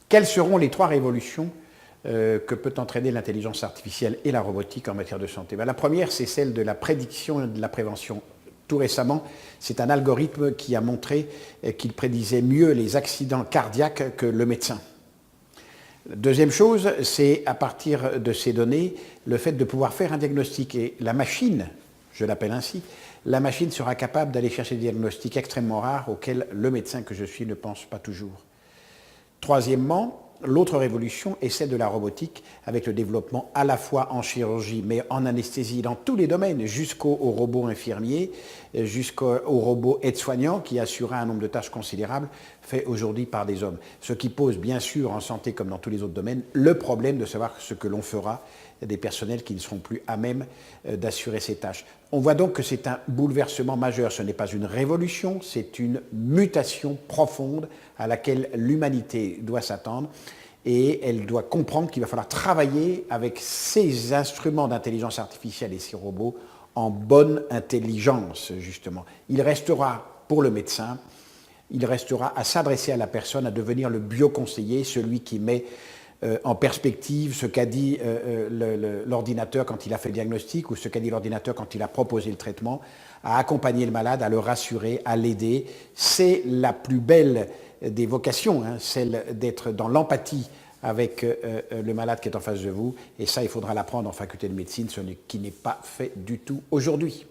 Quelles seront les 3 révolutions que peut entraîner l'intelligence artificielle et la robotique en matière de santé? La première, c'est celle de la prédiction et de la prévention. Tout récemment, c'est un algorithme qui a montré qu'il prédisait mieux les accidents cardiaques que le médecin. Deuxième chose, c'est à partir de ces données, le fait de pouvoir faire un diagnostic. Et la machine, je l'appelle ainsi, la machine sera capable d'aller chercher des diagnostics extrêmement rares auxquels le médecin que je suis ne pense pas toujours. Troisièmement, l'autre révolution est celle de la robotique, avec le développement à la fois en chirurgie, mais en anesthésie, dans tous les domaines, jusqu'au robot infirmier, jusqu'au robot aide-soignant, qui assurera un nombre de tâches considérables, fait aujourd'hui par des hommes. Ce qui pose, bien sûr, en santé comme dans tous les autres domaines, le problème de savoir ce que l'on fera des personnels qui ne seront plus à même d'assurer ces tâches. On voit donc que c'est un bouleversement majeur. Ce n'est pas une révolution, c'est une mutation profonde à laquelle l'humanité doit s'attendre et elle doit comprendre qu'il va falloir travailler avec ces instruments d'intelligence artificielle et ces robots en bonne intelligence, justement. Il restera pour le médecin, il restera à s'adresser à la personne, à devenir le bioconseiller, celui qui met en perspective ce qu'a dit l'ordinateur quand il a fait le diagnostic ou ce qu'a dit l'ordinateur quand il a proposé le traitement, à accompagner le malade, à le rassurer, à l'aider. C'est la plus belle des vocations, hein, celle d'être dans l'empathie avec le malade qui est en face de vous. Et ça, il faudra l'apprendre en faculté de médecine, ce qui n'est pas fait du tout aujourd'hui.